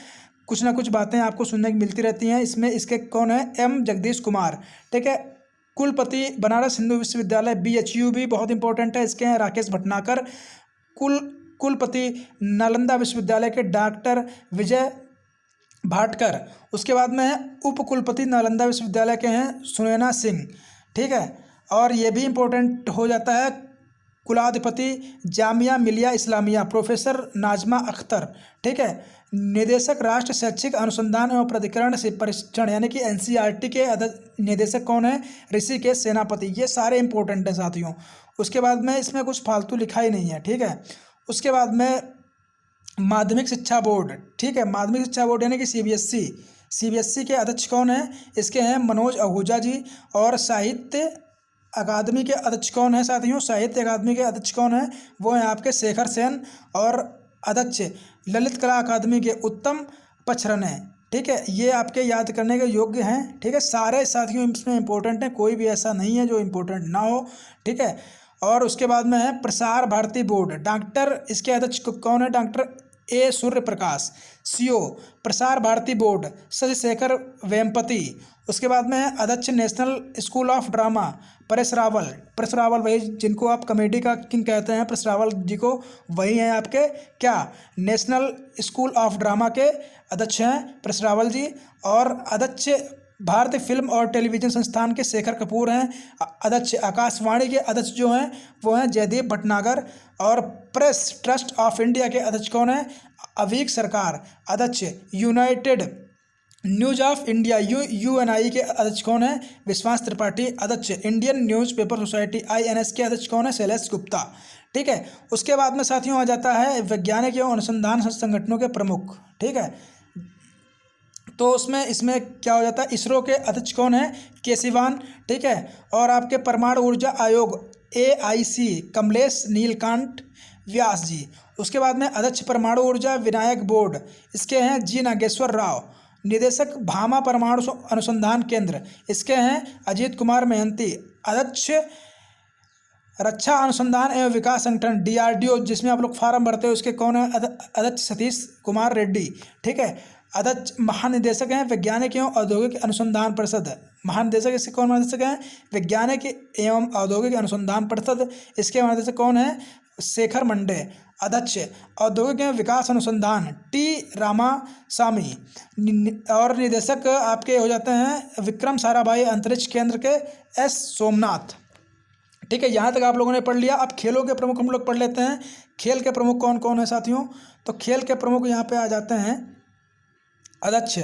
कुछ ना कुछ बातें आपको सुनने की मिलती रहती हैं, इसमें इसके कौन है, M जगदीश कुमार, ठीक है। कुलपति बनारस हिंदू विश्वविद्यालय BHU भी बहुत इंपॉर्टेंट है, इसके हैं राकेश भटनागर। कुलपति नालंदा विश्वविद्यालय के डॉक्टर विजय भाटकर। उसके बाद में है उप कुलपति नालंदा विश्वविद्यालय के हैं सुनैना सिंह, ठीक है। और ये भी इम्पोर्टेंट हो जाता है कुलाधिपति जामिया मिलिया इस्लामिया प्रोफेसर नाजमा अख्तर, ठीक है। निदेशक राष्ट्र शैक्षिक अनुसंधान एवं प्राधिकरण से परीक्षण यानी कि NCERT के निदेशक कौन है, ऋषिकेश सेनापति। ये सारे इंपॉर्टेंट हैं साथियों। उसके बाद में इसमें कुछ फालतू लिखा ही नहीं है, ठीक है। उसके बाद में माध्यमिक शिक्षा बोर्ड, ठीक है, माध्यमिक शिक्षा बोर्ड यानी कि CBSE के अध्यक्ष कौन है, इसके हैं मनोज आहूजा जी। और साहित्य अकादमी के अध्यक्ष कौन है साथियों, साहित्य अकादमी के अध्यक्ष कौन है, वो हैं आपके शेखर सेन। और अध्यक्ष ललित कला अकादमी के उत्तम पचरने, ठीक है। ये आपके याद करने के योग्य हैं, ठीक है। सारे साथियों इसमें इंपॉर्टेंट हैं, कोई भी ऐसा नहीं है जो इम्पोर्टेंट ना हो, ठीक है। और उसके बाद में है प्रसार भारती बोर्ड, डॉक्टर इसके अध्यक्ष कौन है, doctor A Surya Prakash. CO Prasar Bharati board Shashi Shekhar Vempati. उसके बाद में है अध्यक्ष national school of drama Paresh Rawal. Paresh Rawal वही जिनको आप कॉमेडी का किंग कहते हैं, परेश रावल जी को वही हैं आपके क्या नेशनल स्कूल ऑफ ड्रामा के अध्यक्ष हैं परेश रावल जी। और अध्यक्ष भारतीय फिल्म और टेलीविज़न संस्थान के शेखर कपूर हैं। अध्यक्ष आकाशवाणी के अध्यक्ष जो हैं वो हैं जयदीप भटनागर। और प्रेस ट्रस्ट ऑफ इंडिया के अध्यक्ष कौन हैं? अवीक सरकार। अध्यक्ष United news of India Uni के अध्यक्ष कौन है? विश्वास त्रिपाठी। अध्यक्ष इंडियन न्यूज़पेपर सोसाइटी INS के अध्यक्ष कौन है? शैलेश गुप्ता। ठीक है, उसके बाद में साथियों आ जाता है वैज्ञानिक एवं अनुसंधान संगठनों के प्रमुख। ठीक है, तो उसमें इसमें क्या हो जाता है? इसरो के अध्यक्ष कौन है? के सिवान। ठीक है, और आपके परमाणु ऊर्जा आयोग AIC कमलेश नीलकांठ व्यास जी। उसके बाद में अध्यक्ष परमाणु ऊर्जा विनायक बोर्ड इसके हैं G नागेश्वर राव। निदेशक भामा परमाणु अनुसंधान केंद्र इसके हैं अजीत कुमार महंती। अध्यक्ष रक्षा अनुसंधान एवं विकास संगठन DRDO जिसमें आप लोग फार्म भरते हो उसके कौन है? अध्यक्ष सतीश कुमार रेड्डी। ठीक है, अध्यक्ष महानिदेशक हैं वैज्ञानिक एवं औद्योगिक अनुसंधान परिषद। महानिदेशक इसके कौन महानिदेशक हैं? वैज्ञानिक एवं औद्योगिक अनुसंधान परिषद इसके महानिदेशक कौन है? शेखर मंडे। अध्यक्ष औद्योगिक एवं विकास अनुसंधान T रामासामी। और निदेशक आपके हो जाते हैं विक्रम साराभाई अंतरिक्ष केंद्र के S सोमनाथ। ठीक है, यहाँ तक आप लोगों ने पढ़ लिया। अब खेलों के प्रमुख हम लोग पढ़ लेते हैं। खेल के प्रमुख कौन कौन है साथियों? तो खेल के प्रमुख यहाँ पे आ जाते हैं अध्यक्ष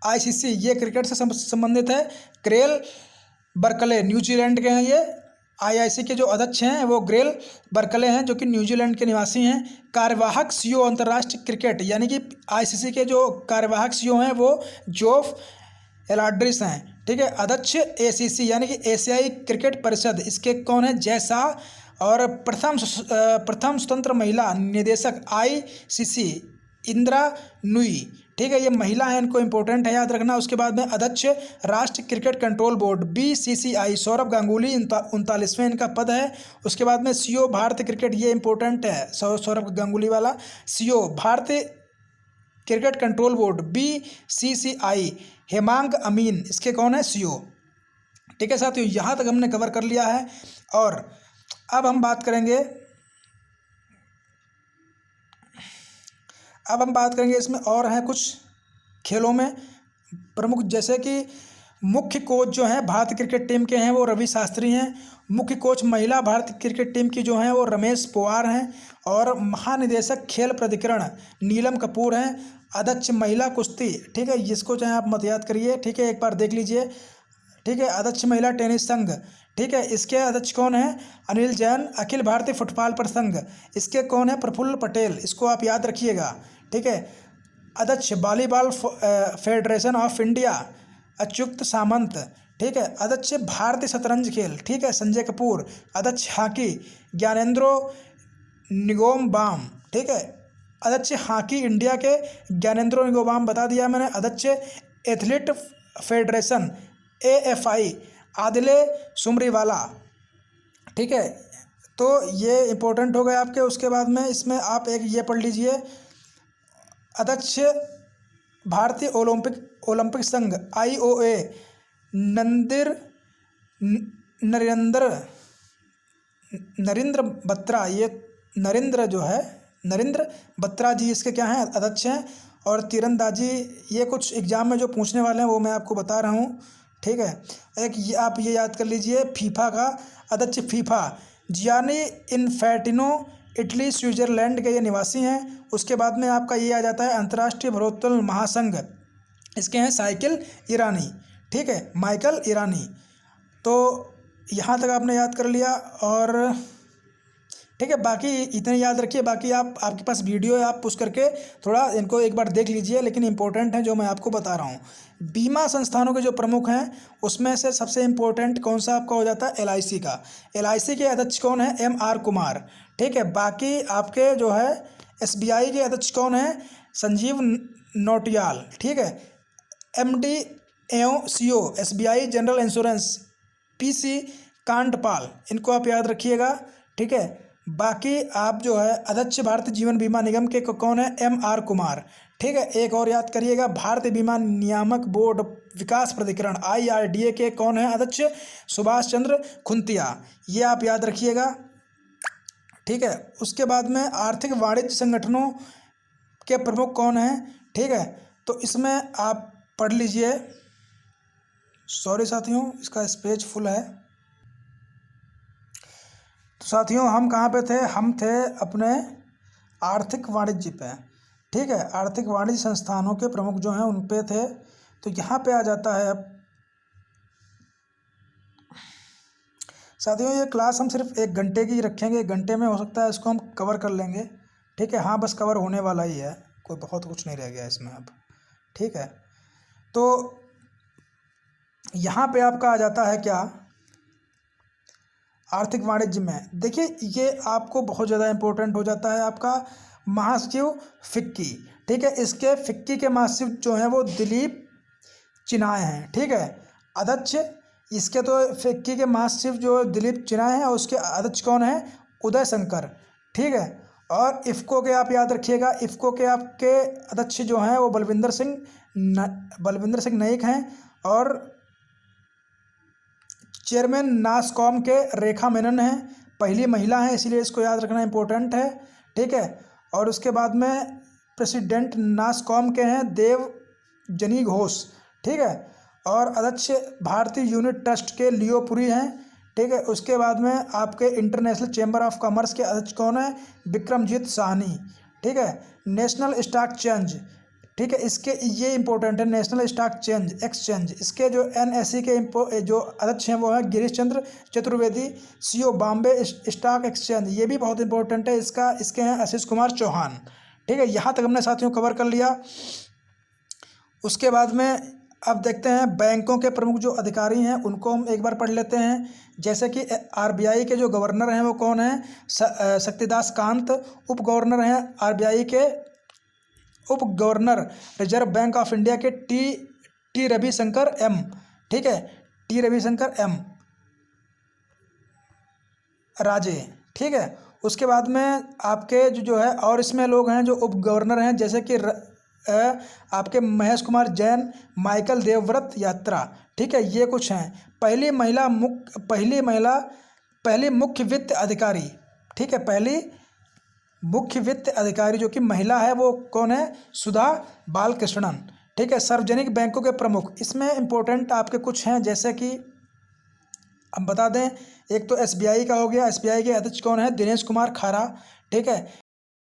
ICC ये क्रिकेट से संबंधित है क्रेल बर्कले न्यूजीलैंड के हैं। ये IIC के जो अध्यक्ष हैं वो ग्रेल बर्कले हैं जो कि न्यूजीलैंड के निवासी हैं। कार्यवाहक CEO अंतर्राष्ट्रीय क्रिकेट यानी कि ICC के जो कार्यवाहक CEO हैं वो जोफ एलाड्रिस हैं। ठीक है, अध्यक्ष ACC यानी कि एशियाई क्रिकेट परिषद इसके कौन है? जय शाह। और प्रथम स्वतंत्र महिला निदेशक ICC इंदिरा नुई। ठीक है, ये महिला है, इनको इंपॉर्टेंट है याद रखना। उसके बाद में अध्यक्ष राष्ट्रीय cricket control board BCCI Sourav Ganguly 39वें इनका पद है। उसके बाद में CEO भारतीय क्रिकेट ये इंपॉर्टेंट है सौरभ गांगुली वाला। CEO भारतीय cricket control board BCCI Hemang Amin इसके कौन है? CEO। ठीक है साथियों, यहाँ तक हमने कवर कर लिया है। और अब हम बात करेंगे इसमें और हैं कुछ खेलों में प्रमुख, जैसे कि मुख्य कोच जो हैं भारतीय क्रिकेट टीम के हैं वो रवि शास्त्री हैं। मुख्य कोच महिला भारतीय क्रिकेट टीम की जो हैं वो रमेश पवार हैं। और महानिदेशक खेल प्राधिकरण नीलम कपूर हैं। अध्यक्ष महिला कुश्ती, ठीक है, जिसको चाहे आप मत याद करिए, ठीक है, एक बार देख लीजिए। ठीक है, अध्यक्ष महिला टेनिस संघ, ठीक है, इसके अध्यक्ष कौन है? अनिल जैन। अखिल भारतीय फुटबॉल परिसंघ इसके कौन है? प्रफुल्ल पटेल, इसको आप याद रखिएगा। ठीक है, अध्यक्ष volleyball federation of India Achyuta Samanta. ठीक है, अध्यक्ष भारतीय शतरंज खेल, ठीक है, संजय कपूर। अध्यक्ष हॉकी ज्ञानेंद्रो निगोमबाम। ठीक है, अध्यक्ष हॉकी इंडिया के ज्ञानेंद्रो निगोमबाम बता दिया मैंने। अध्यक्ष एथलीट फेडरेशन AFI आदिले सुमरीवाला। ठीक है, तो ये इंपॉर्टेंट हो गए आपके। उसके बाद में इसमें आप एक ये पढ़ लीजिए, अध्यक्ष भारतीय ओलंपिक संघ IOA नरेंद्र बत्रा। ये नरेंद्र बत्रा जी इसके क्या हैं? अध्यक्ष हैं। और तीरंदाजी ये कुछ एग्जाम में जो पूछने वाले हैं वो मैं आपको बता रहा हूँ। ठीक है, एक ये आप ये याद कर लीजिए, फीफा का अध्यक्ष FIFA Gianni Infantino Italy Switzerland के ये निवासी हैं। उसके बाद में आपका ये आ जाता है अंतर्राष्ट्रीय भारोत्तोलन महासंघ, इसके हैं साइकिल ईरानी। ठीक है, माइकल ईरानी। तो यहाँ तक आपने याद कर लिया। और ठीक है, बाकी इतने याद रखिए। बाकी आपके पास वीडियो है, आप पुश करके थोड़ा इनको एक बार देख लीजिए, लेकिन इंपॉर्टेंट है जो मैं आपको बता रहा हूँ। बीमा संस्थानों के जो प्रमुख हैं उसमें से सबसे इम्पोर्टेंट कौन सा आपका हो जाता है? LIC का। LIC के अध्यक्ष कौन है? MR कुमार। ठीक है, बाकी आपके जो है SBI के अध्यक्ष कौन है? संजीव नौटियाल। ठीक है, MD एवं CO SBI general insurance PC Kandpal, इनको आप याद रखिएगा। ठीक है, बाकी आप जो है अध्यक्ष भारतीय जीवन बीमा निगम के कौन है? MR कुमार। ठीक है, एक और याद करिएगा, भारतीय बीमा नियामक बोर्ड विकास प्राधिकरण IRDA के कौन है अध्यक्ष? सुभाष चंद्र खुंतिया। ये आप याद रखिएगा। ठीक है, उसके बाद में आर्थिक वाणिज्य संगठनों के प्रमुख कौन हैं? ठीक है, तो इसमें आप पढ़ लीजिए। सॉरी साथियों, इसका स्पेस फुल है। तो साथियों हम कहाँ पे थे? हम थे अपने आर्थिक वाणिज्य पे। ठीक है, आर्थिक वाणिज्य संस्थानों के प्रमुख जो हैं उन पे थे। तो यहाँ पे आ जाता है अब साथियों, ये क्लास हम सिर्फ 1 घंटे की रखेंगे। 1 घंटे में हो सकता है इसको हम कवर कर लेंगे। ठीक है, हाँ बस कवर होने वाला ही है, कोई बहुत कुछ नहीं रह गया इसमें अब। ठीक है, तो यहाँ पे आपका आ जाता है क्या? आर्थिक वाणिज्य में देखिए, ये आपको बहुत ज़्यादा इम्पोर्टेंट हो जाता है आपका महासचिव फिक्की। ठीक है, इसके फिक्की के महासचिव जो हैं वो दिलीप चिनाय हैं। ठीक है, अध्यक्ष इसके तो फिक्की के महासचिव जो दिलीप चिनाय हैं और उसके अध्यक्ष कौन है? उदय शंकर। ठीक है, और इफ़को के आप याद रखिएगा, इफ़को के आपके अध्यक्ष जो हैं वो बलविंदर सिंह नाइक हैं और चेयरमैन नासकॉम के रेखा मेनन हैं, पहली महिला हैं, इसीलिए इसको याद रखना इम्पोर्टेंट है। ठीक है, और उसके बाद में प्रेसिडेंट नासकॉम के हैं देवजनी घोष। ठीक है, और अध्यक्ष भारतीय यूनिट ट्रस्ट के लियो पुरी हैं। ठीक है, उसके बाद में आपके इंटरनेशनल चैम्बर ऑफ कॉमर्स के अध्यक्ष कौन है? विक्रमजीत साहनी। ठीक है, नेशनल स्टॉक एक्सचेंज। ठीक है, इसके ये इंपॉर्टेंट है, नेशनल स्टॉक एक्सचेंज इसके जो NSE के जो अध्यक्ष हैं वो है Girish Chandra Chaturvedi. CEO Bombay stock exchange, ये भी बहुत इंपॉर्टेंट है, इसके हैं आशीष कुमार चौहान। ठीक है, यहाँ तक हमने साथियों कवर कर लिया। उसके बाद में अब देखते हैं बैंकों के प्रमुख जो अधिकारी हैं उनको हम एक बार पढ़ लेते हैं। जैसे कि RBI के जो गवर्नर हैं वो कौन हैं? शक्तिदास कांत। उप गवर्नर हैं RBI के उप governor reserve bank of India के टी रविशंकर M। ठीक है, टी रविशंकर M राजे। ठीक है, उसके बाद में आपके जो है और इसमें लोग हैं जो उप गवर्नर हैं, जैसे कि आपके महेश कुमार जैन, माइकल देवव्रत यात्रा। ठीक है, ये कुछ हैं। पहली मुख्य वित्त अधिकारी। ठीक है, पहली मुख्य वित्त अधिकारी जो कि महिला है वो कौन है? सुधा बालकृष्णन। ठीक है, सार्वजनिक बैंकों के प्रमुख, इसमें इंपॉर्टेंट आपके कुछ हैं, जैसे कि हम बता दें, एक तो SBI का हो गया। SBI के अध्यक्ष कौन है? दिनेश कुमार खारा। ठीक है,